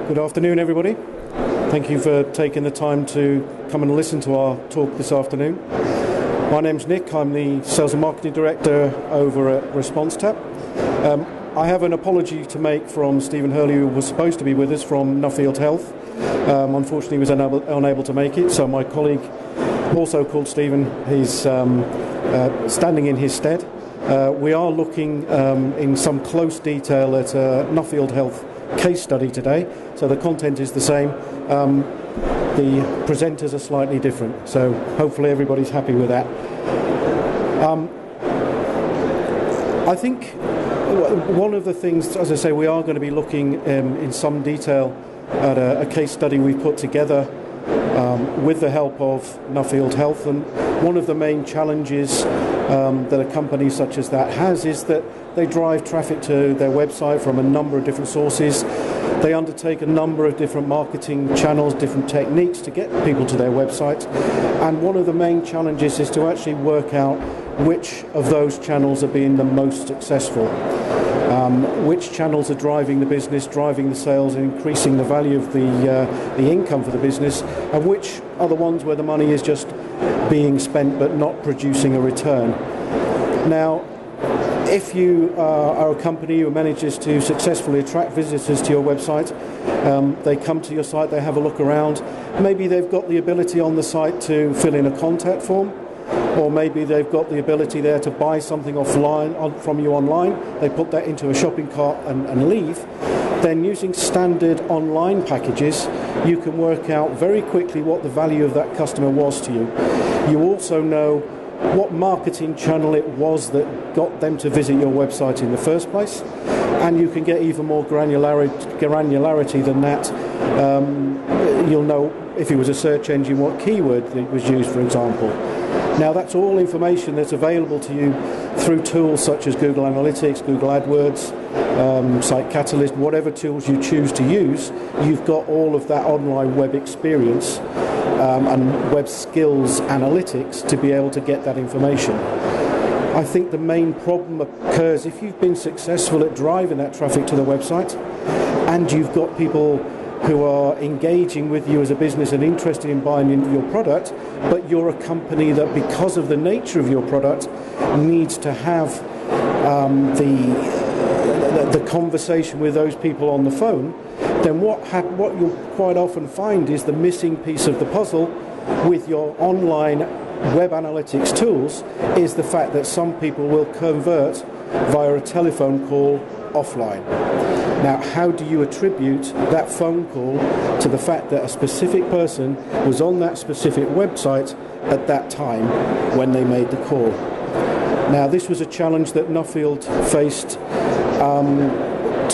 Good afternoon, everybody. Thank you for taking the time to come and listen to our talk this afternoon. My name's Nick. I'm the Sales and Marketing Director over at ResponseTap. I have an apology to make from Stephen Hurley, who was supposed to be with us from Nuffield Health. Unfortunately, he was unable to make it, so my colleague, also called Stephen, he's standing in his stead. We are looking in some close detail at Nuffield Health case study today, so the content is the same. The presenters are slightly different, so hopefully everybody's happy with that. I think one of the things, as I say, we are going to be looking in some detail at a case study we put together with the help of Nuffield Health, and one of the main challenges that a company such as that has is that they drive traffic to their website from a number of different sources. They undertake a number of different marketing channels, different techniques to get people to their website, and one of the main challenges is to actually work out which of those channels are being the most successful. Which channels are driving the business, driving the sales, and increasing the value of the income for the business, and which are the ones where the money is just being spent but not producing a return. Now, if you are a company who manages to successfully attract visitors to your website, they come to your site, they have a look around, maybe they've got the ability on the site to fill in a contact form, or maybe they've got the ability there to buy something offline from you online, they put that into a shopping cart and leave, then using standard online packages you can work out very quickly what the value of that customer was to you. You also know what marketing channel it was that got them to visit your website in the first place, and you can get even more granularity than that. You'll know if it was a search engine what keyword it was used, for example. Now, that's all information that's available to you through tools such as Google Analytics, Google AdWords, Site Catalyst, whatever tools you choose to use. You've got all of that online web experience and web skills analytics to be able to get that information. I think the main problem occurs if you've been successful at driving that traffic to the website and you've got people who are engaging with you as a business and interested in buying into your product, but you're a company that, because of the nature of your product, needs to have the conversation with those people on the phone, then what you'll quite often find is the missing piece of the puzzle with your online web analytics tools is the fact that some people will convert via a telephone call offline. Now, how do you attribute that phone call to the fact that a specific person was on that specific website at that time when they made the call? Now, this was a challenge that Nuffield faced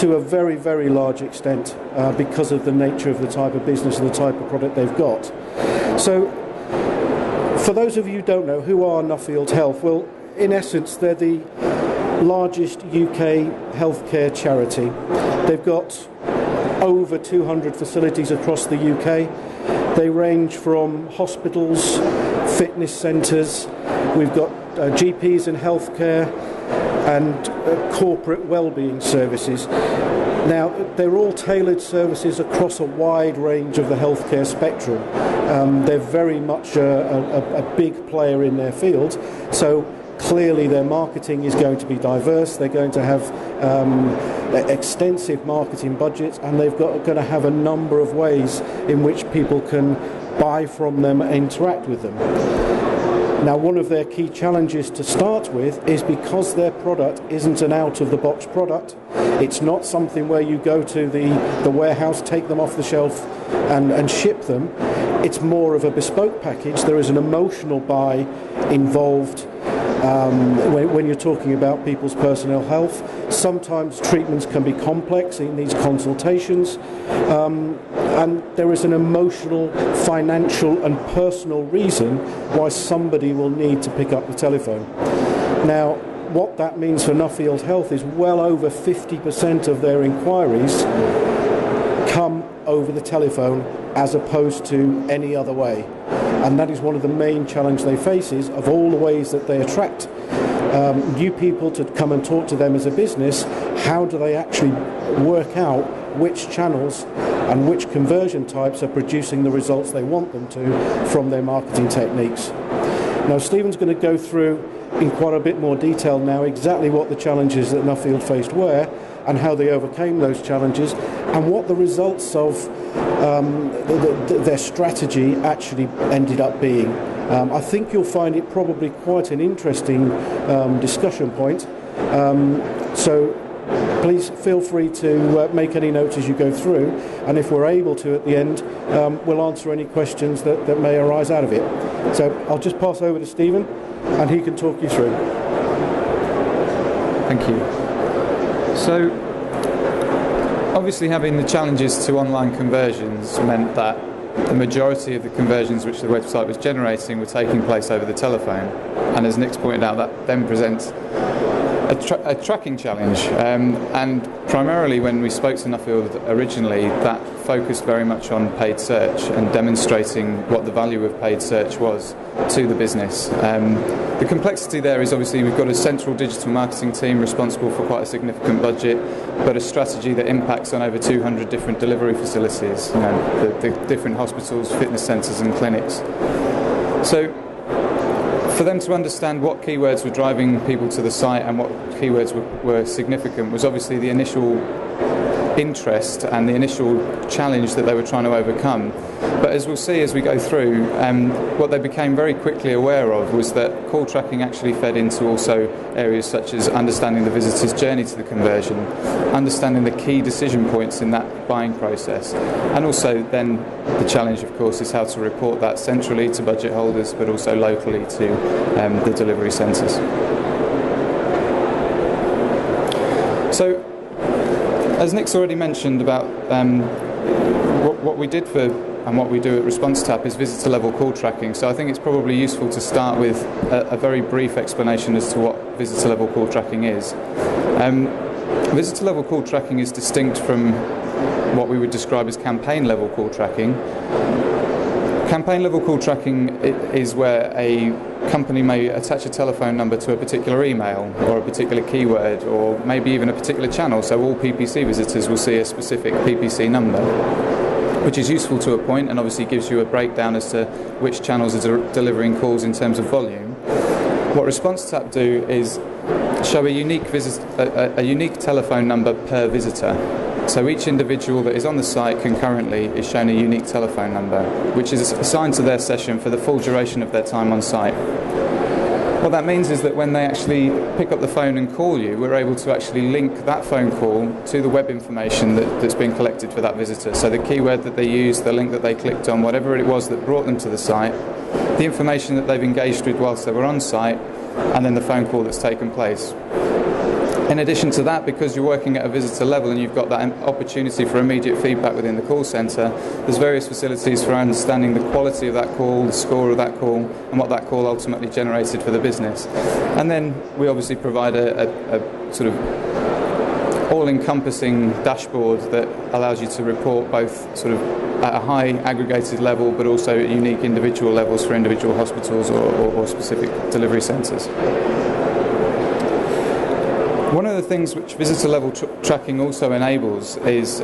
to a very, very large extent because of the nature of the type of business and the type of product they've got. So, for those of you who don't know, who are Nuffield Health? Well, in essence, they're the largest UK healthcare charity. They've got over 200 facilities across the UK. They range from hospitals, fitness centres, we've got GPs in healthcare, and corporate wellbeing services. Now, they're all tailored services across a wide range of the healthcare spectrum. They're very much a big player in their field, so clearly their marketing is going to be diverse. They're going to have extensive marketing budgets, and they're going to have a number of ways in which people can buy from them and interact with them. Now, one of their key challenges to start with is because their product isn't an out-of-the-box product. It's not something where you go to the warehouse, take them off the shelf and ship them. It's more of a bespoke package. There is an emotional buy involved when you're talking about people's personal health. Sometimes treatments can be complex, it needs consultations, and there is an emotional, financial and personal reason why somebody will need to pick up the telephone. Now, what that means for Nuffield Health is well over 50% of their inquiries come over the telephone as opposed to any other way. And that is one of the main challenges they face, is of all the ways that they attract new people to come and talk to them as a business, how do they actually work out which channels and which conversion types are producing the results they want them to from their marketing techniques. Now, Stephen's going to go through in quite a bit more detail now exactly what the challenges that Nuffield faced were and how they overcame those challenges and what the results of their strategy actually ended up being. I think you'll find it probably quite an interesting discussion point. So please feel free to make any notes as you go through, and if we're able to at the end, we'll answer any questions that may arise out of it. So I'll just pass over to Stephen and he can talk you through. Thank you. So obviously having the challenges to online conversions meant that the majority of the conversions which the website was generating were taking place over the telephone, and as Nick's pointed out, that then presents a tracking challenge, and primarily when we spoke to Nuffield originally, that focused very much on paid search and demonstrating what the value of paid search was to the business. The complexity there is obviously we've got a central digital marketing team responsible for quite a significant budget, but a strategy that impacts on over 200 different delivery facilities, the different hospitals, fitness centres and clinics. So for them to understand what keywords were driving people to the site and what keywords were significant was obviously the initial interest and the initial challenge that they were trying to overcome. But as we'll see as we go through, what they became very quickly aware of was that call tracking actually fed into also areas such as understanding the visitor's journey to the conversion, understanding the key decision points in that buying process, and also then the challenge of course is how to report that centrally to budget holders but also locally to the delivery centres. So as Nick's already mentioned about what we did for and what we do at ResponseTap is visitor level call tracking, so I think it's probably useful to start with a very brief explanation as to what visitor level call tracking is. Visitor level call tracking is distinct from what we would describe as campaign level call tracking. Campaign level call tracking is where a company may attach a telephone number to a particular email or a particular keyword or maybe even a particular channel, so all PPC visitors will see a specific PPC number, which is useful to a point and obviously gives you a breakdown as to which channels are delivering calls in terms of volume. What ResponseTap do is show a unique telephone number per visitor. So each individual that is on the site concurrently is shown a unique telephone number, which is assigned to their session for the full duration of their time on site. What that means is that when they actually pick up the phone and call you, we're able to actually link that phone call to the web information that's been collected for that visitor. So the keyword that they used, the link that they clicked on, whatever it was that brought them to the site, the information that they've engaged with whilst they were on site, and then the phone call that's taken place. In addition to that, because you're working at a visitor level and you've got that opportunity for immediate feedback within the call centre, there's various facilities for understanding the quality of that call, the score of that call, and what that call ultimately generated for the business. And then we obviously provide a sort of all-encompassing dashboard that allows you to report both sort of at a high aggregated level but also at unique individual levels for individual hospitals or specific delivery centres. One of the things which visitor level tracking also enables is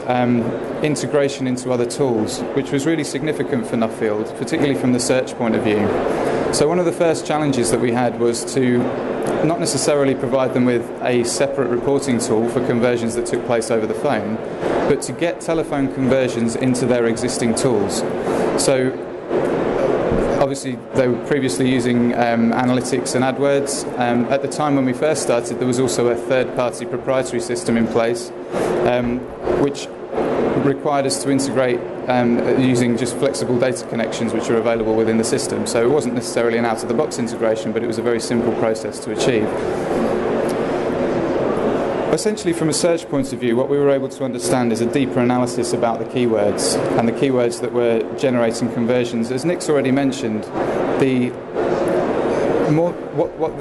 integration into other tools, which was really significant for Nuffield, particularly from the search point of view. So one of the first challenges that we had was to not necessarily provide them with a separate reporting tool for conversions that took place over the phone, but to get telephone conversions into their existing tools. So obviously they were previously using analytics and AdWords. At the time when we first started, there was also a third-party proprietary system in place which required us to integrate using just flexible data connections which are available within the system. So it wasn't necessarily an out-of-the-box integration, but it was a very simple process to achieve. Essentially, from a search point of view, what we were able to understand is a deeper analysis about the keywords and the keywords that were generating conversions. As Nick's already mentioned,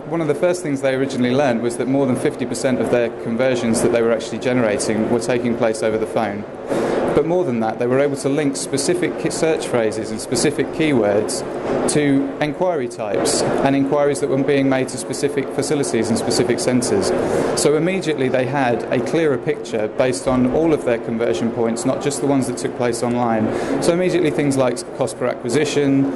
one of the first things they originally learned was that more than 50% of their conversions that they were actually generating were taking place over the phone. But more than that, they were able to link specific search phrases and specific keywords to enquiry types and inquiries that were being made to specific facilities and specific centres. So immediately they had a clearer picture based on all of their conversion points, not just the ones that took place online. So immediately things like cost per acquisition,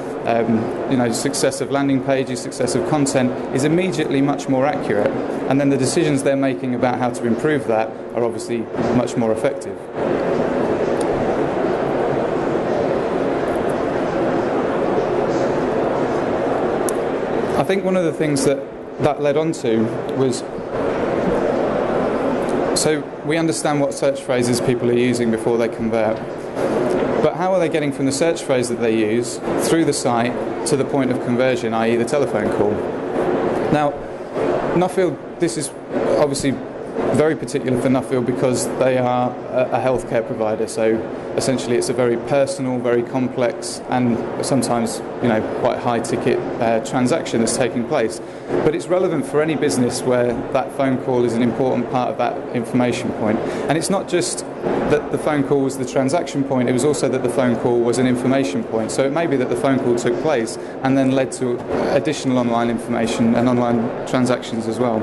success of landing pages, success of content is immediately much more accurate. And then the decisions they're making about how to improve that are obviously much more effective. I think one of the things that led on to was, so we understand what search phrases people are using before they convert, but how are they getting from the search phrase that they use through the site to the point of conversion, i.e. the telephone call? Now, Nuffield, this is obviously very particular for Nuffield because they are a healthcare provider, so essentially it's a very personal, very complex and sometimes quite high ticket transaction that's taking place. But it's relevant for any business where that phone call is an important part of that information point. And it's not just that the phone call was the transaction point, it was also that the phone call was an information point. So it may be that the phone call took place and then led to additional online information and online transactions as well.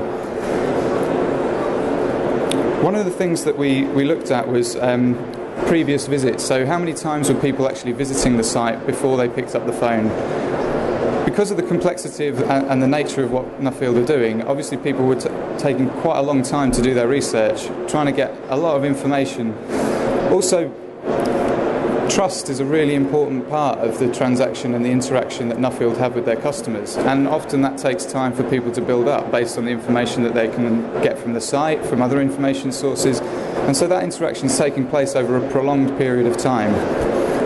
One of the things that we looked at was previous visits. So how many times were people actually visiting the site before they picked up the phone? Because of the complexity and the nature of what Nuffield are doing, obviously people were taking quite a long time to do their research, trying to get a lot of information. Also, trust is a really important part of the transaction and the interaction that Nuffield have with their customers, and often that takes time for people to build up based on the information that they can get from the site, from other information sources, and so that interaction is taking place over a prolonged period of time.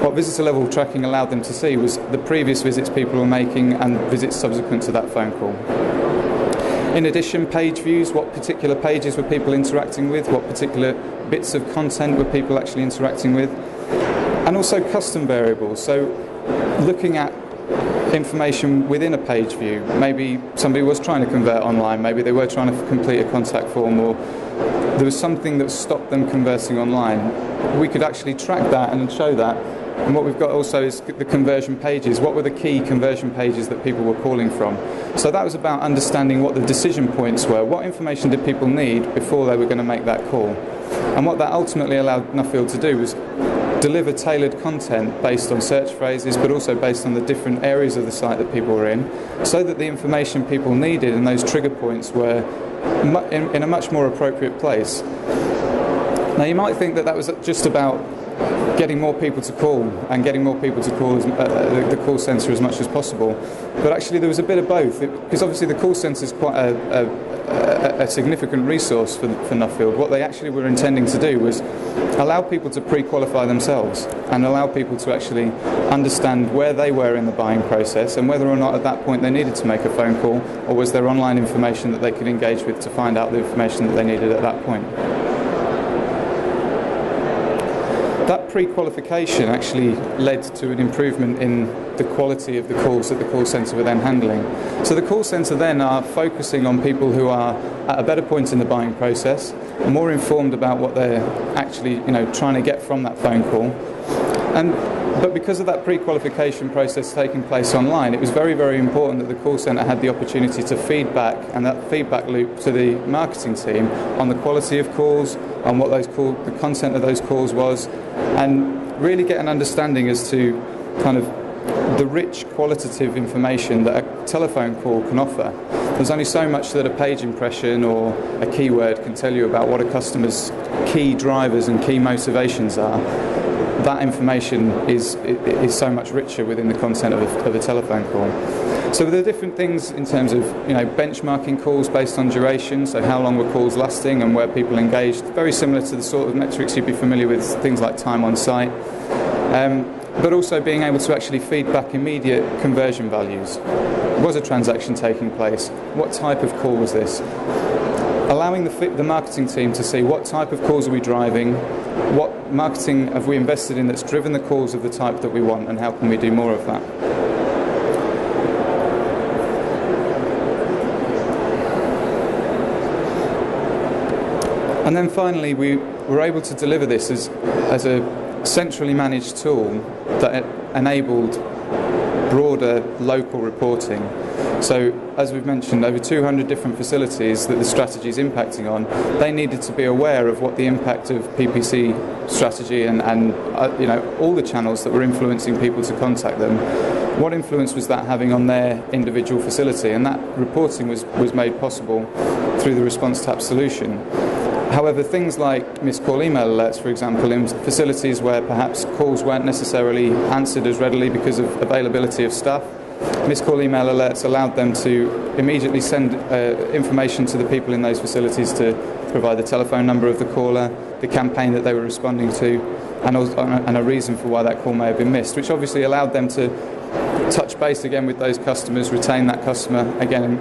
What visitor level tracking allowed them to see was the previous visits people were making and visits subsequent to that phone call. In addition, page views, what particular pages were people interacting with, what particular bits of content were people actually interacting with. And also custom variables, so looking at information within a page view. Maybe somebody was trying to convert online, maybe they were trying to complete a contact form, or there was something that stopped them converting online. We could actually track that and show that. And what we've got also is the conversion pages. What were the key conversion pages that people were calling from? So that was about understanding what the decision points were. What information did people need before they were going to make that call? And what that ultimately allowed Nuffield to do was deliver tailored content based on search phrases, but also based on the different areas of the site that people were in, so that the information people needed and those trigger points were in a much more appropriate place. Now you might think that that was just about getting more people to call and getting more people to call the call centre as much as possible, but actually there was a bit of both, because obviously the call centre is quite a significant resource for Nuffield. What they actually were intending to do was allow people to pre-qualify themselves and allow people to actually understand where they were in the buying process and whether or not at that point they needed to make a phone call, or was there online information that they could engage with to find out the information that they needed at that point. That pre-qualification actually led to an improvement in the quality of the calls that the call centre were then handling. So the call centre then are focusing on people who are at a better point in the buying process, more informed about what they're actually trying to get from that phone call. But because of that pre-qualification process taking place online, it was very, very important that the call centre had the opportunity to feedback, and that feedback loop to the marketing team on the quality of calls, on what the content of those calls was, and really get an understanding as to kind of the rich qualitative information that a telephone call can offer. There's only so much that a page impression or a keyword can tell you about what a customer's key drivers and key motivations are. That information is so much richer within the content of a telephone call. So there are different things in terms of benchmarking calls based on duration, so how long were calls lasting and where people engaged, very similar to the sort of metrics you'd be familiar with, things like time on site, but also being able to actually feed back immediate conversion values. Was a transaction taking place? What type of call was this? Allowing the marketing team to see what type of calls are we driving, what marketing have we invested in that's driven the calls of the type that we want, and how can we do more of that. And then finally we were able to deliver this as a centrally managed tool that enabled broader local reporting. So, as we've mentioned, over 200 different facilities that the strategy is impacting on, they needed to be aware of what the impact of PPC strategy and all the channels that were influencing people to contact them, what influence was that having on their individual facility, and that reporting was made possible through the ResponseTap solution. However, things like missed call email alerts, for example, in facilities where perhaps calls weren't necessarily answered as readily because of availability of staff, missed call email alerts allowed them to immediately send information to the people in those facilities to provide the telephone number of the caller, the campaign that they were responding to, and a reason for why that call may have been missed, which obviously allowed them to touch base again with those customers, retain that customer again.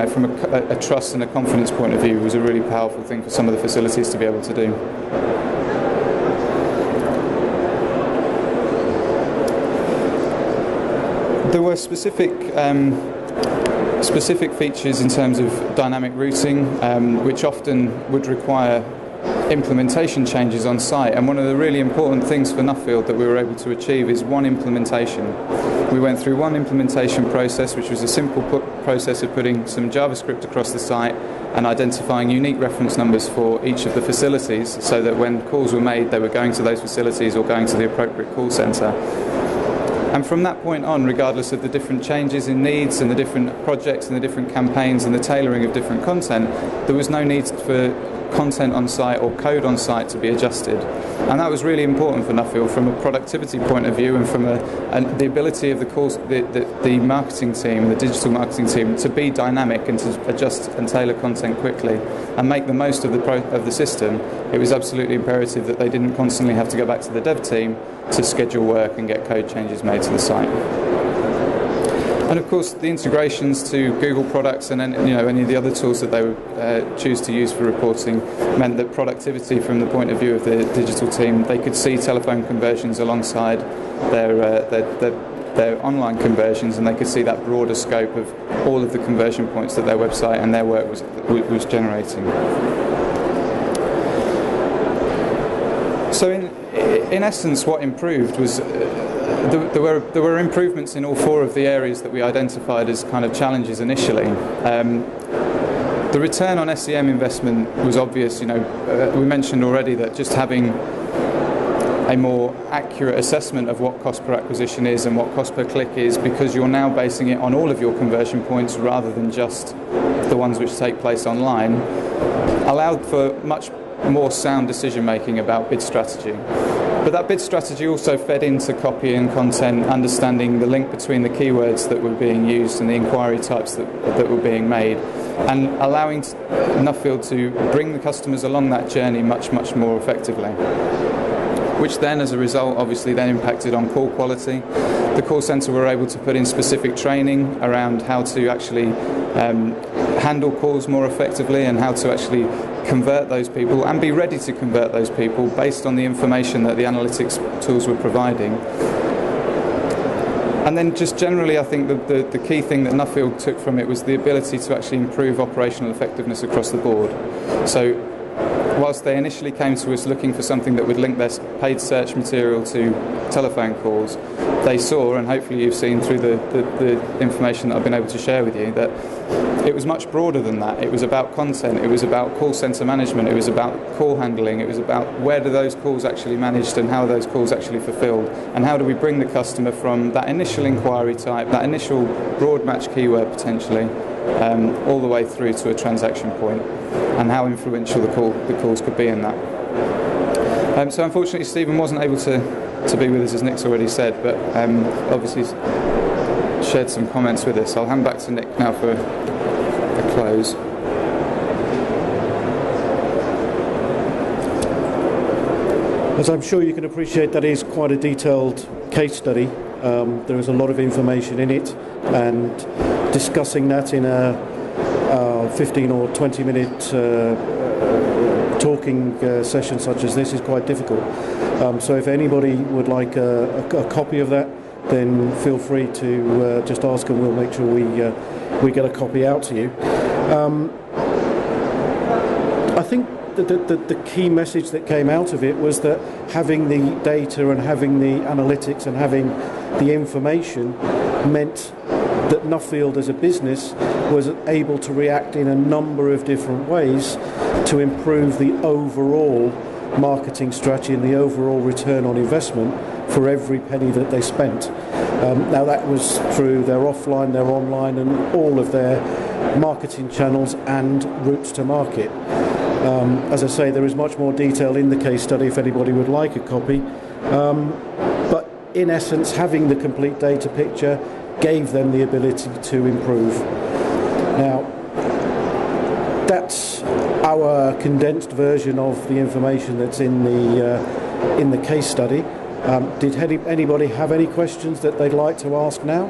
From a trust and a confidence point of view, was a really powerful thing for some of the facilities to be able to do. There were specific features in terms of dynamic routing, which often would require implementation changes on site, and one of the really important things for Nuffield that we were able to achieve is one implementation. We went through one implementation process, which was a simple process of putting some JavaScript across the site and identifying unique reference numbers for each of the facilities, so that when calls were made, they were going to those facilities or going to the appropriate call centre. And from that point on, regardless of the different changes in needs and the different projects and the different campaigns and the tailoring of different content, there was no need for content on site or code on site to be adjusted. And that was really important for Nuffield from a productivity point of view, and from the ability of the marketing team, the digital marketing team, to be dynamic and to adjust and tailor content quickly and make the most of the system. It was absolutely imperative that they didn't constantly have to go back to the dev team to schedule work and get code changes made to the site. And of course, the integrations to Google products and any of the other tools that they would choose to use for reporting meant that productivity, from the point of view of the digital team, they could see telephone conversions alongside their online conversions, and they could see that broader scope of all of the conversion points that their website and their work was generating. So in essence, what improved was there were improvements in all four of the areas that we identified as kind of challenges initially. The return on SEM investment was obvious. We mentioned already that just having a more accurate assessment of what cost per acquisition is and what cost per click is, because you're now basing it on all of your conversion points rather than just the ones which take place online, allowed for much more sound decision making about bid strategy. But that bid strategy also fed into copy and content, understanding the link between the keywords that were being used and the inquiry types that were being made, and allowing Nuffield to bring the customers along that journey much, much more effectively. Which then, as a result, obviously then impacted on call quality. The call centre were able to put in specific training around how to actually handle calls more effectively and how to actually convert those people and be ready to convert those people based on the information that the analytics tools were providing. And then just generally, I think the key thing that Nuffield took from it was the ability to actually improve operational effectiveness across the board. So whilst they initially came to us looking for something that would link their paid search material to telephone calls, they saw, and hopefully you've seen through the information that I've been able to share with you, that it was much broader than that. It was about content, it was about call centre management, it was about call handling, it was about where do those calls actually managed and how are those calls actually fulfilled, and how do we bring the customer from that initial inquiry type, that initial broad match keyword potentially, all the way through to a transaction point, and how influential the calls could be in that. So unfortunately Stephen wasn't able to be with us, as Nick's already said, but obviously shared some comments with us. I'll hand back to Nick now for a close. As I'm sure you can appreciate, that is quite a detailed case study. There is a lot of information in it, and discussing that in a 15 or 20 minute talking session such as this is quite difficult. So if anybody would like a copy of that, then feel free to just ask, and we'll make sure we get a copy out to you. I think the key message that came out of it was that having the data and having the analytics and having the information meant that Nuffield as a business was able to react in a number of different ways to improve the overall marketing strategy and the overall return on investment for every penny that they spent. Now that was through their offline, their online and all of their marketing channels and routes to market. As I say, there is much more detail in the case study if anybody would like a copy. But in essence, having the complete data picture gave them the ability to improve. Now, that's our condensed version of the information that's in the case study. Did anybody have any questions that they'd like to ask now?